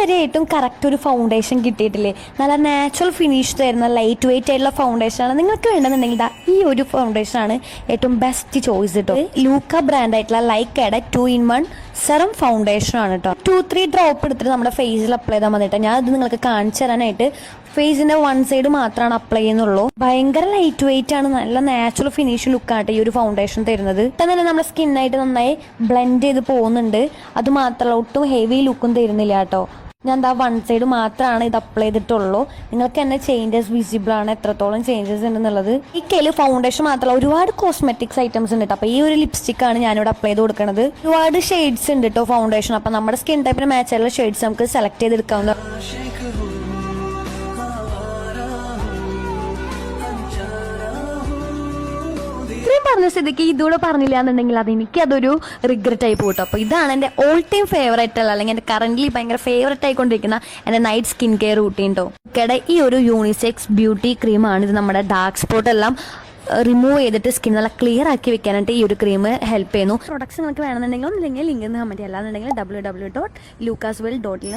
ഇതുവരെയായിട്ടും കറക്റ്റ് ഒരു ഫൗണ്ടേഷൻ കിട്ടിയിട്ടില്ലേ. നല്ല നാച്ചുറൽ ഫിനിഷ് തരുന്ന ലൈറ്റ് വെയിറ്റ് ആയിട്ടുള്ള ഫൗണ്ടേഷനാണ് നിങ്ങൾക്ക് വേണമെന്നുണ്ടെങ്കിൽ ഈ ഒരു ഫൗണ്ടേഷനാണ് ഏറ്റവും ബെസ്റ്റ് ചോയ്സ് കേട്ടോ. ലൂക്ക ബ്രാൻഡ് ആയിട്ടുള്ള ലൈക്കയുടെ 2-in-1 സെറം ഫൗണ്ടേഷൻ ആണ് കേട്ടോ. 2-3 ഡ്രോപ്പ് എടുത്തിട്ട് നമ്മുടെ ഫേസിൽ അപ്ലൈ ചെയ്താൽ മതി കേട്ടോ. ഞാൻ ഇത് നിങ്ങൾക്ക് കാണിച്ചു തരാനായിട്ട് ഫേസിന്റെ വൺ സൈഡ് മാത്രമാണ് അപ്ലൈ ചെയ്യുന്നുള്ളൂ. ഭയങ്കര ലൈറ്റ് വെയിറ്റ് ആണ്, നല്ല നാച്ചുറൽ ഫിനിഷ് ലുക്കായിട്ട് ഈ ഒരു ഫൗണ്ടേഷൻ തരുന്നത്. തന്നെ നമ്മുടെ സ്കിന്നായിട്ട് നന്നായി ബ്ലെൻഡ് ചെയ്ത് പോകുന്നുണ്ട്. അത് മാത്രമല്ല ഒട്ടും ഹെവി ലുക്കും തരുന്നില്ല കേട്ടോ. ഞാൻ എന്താ വൺ സൈഡ് മാത്രമാണ് ഇത് അപ്ലൈ ചെയ്തിട്ടുള്ളൂ. നിങ്ങൾക്ക് തന്നെ ചേഞ്ചസ് വിസിബിൾ ആണ്, എത്രത്തോളം ചേഞ്ചസ് ഉണ്ടെന്നുള്ളത്. ഈ കയ്യിൽ ഫൗണ്ടേഷൻ മാത്രമല്ല ഒരുപാട് കോസ്മെറ്റിക്സ് ഐറ്റംസ് ഉണ്ട് കേട്ടോ. അപ്പോൾ ഈ ഒരു ലിപ്സ്റ്റിക് ആണ് ഞാനിവിടെ അപ്ലൈ ചെയ്ത് കൊടുക്കുന്നത്. ഒരുപാട് ഷെയ്ഡ്സ് ഉണ്ട് കേട്ടോ ഫൗണ്ടേഷൻ. അപ്പം നമ്മുടെ സ്കിൻ ടൈപ്പിന് മാച്ച് ആയിട്ടുള്ള ഷെയ്ഡ്സ് നമുക്ക് സെലക്ട് ചെയ്തെടുക്കാവുന്ന. പറഞ്ഞ സ്ഥിതിക്ക് ഇതുകൂടെ പറഞ്ഞില്ല എന്നുണ്ടെങ്കിൽ അതൊരു റിഗ്രറ്റ് ആയി പോട്ടോ. അപ്പോൾ ഇതാണ് എൻ്റെ ഓൾ ടൈം ഫേവറേറ്റ് അല്ല, അല്ലെങ്കിൽ എൻ്റെ കറന്റ്ലി ഭയങ്കര ഫേവറേറ്റ് ആയിക്കൊണ്ടിരിക്കുന്ന എൻ്റെ നൈറ്റ് സ്കിൻ കെയർ റൂട്ടീൻ കേട്ടോ. ഇക്കടെ ഈ ഒരു യൂണിസെക്സ് ബ്യൂട്ടി ക്രീമാണ്. ഇത് നമ്മുടെ ഡാർക്ക് സ്പോട്ട് എല്ലാം റിമൂവ് ചെയ്തിട്ട് സ്കിൻ നല്ല ക്ലിയർ ആക്കി വെക്കാനായിട്ട് ഈ ഒരു ക്രീം ഹെൽപ്പ് ചെയ്യുന്നു. പ്രൊഡക്ട്സ് നിങ്ങൾക്ക് വേണമെന്നുണ്ടെങ്കിൽ ഒന്നില്ലെങ്കിൽ ലിങ്ക് കമൻറ്റ്, അല്ലാന്നുണ്ടെങ്കിൽ www.lucaswell.in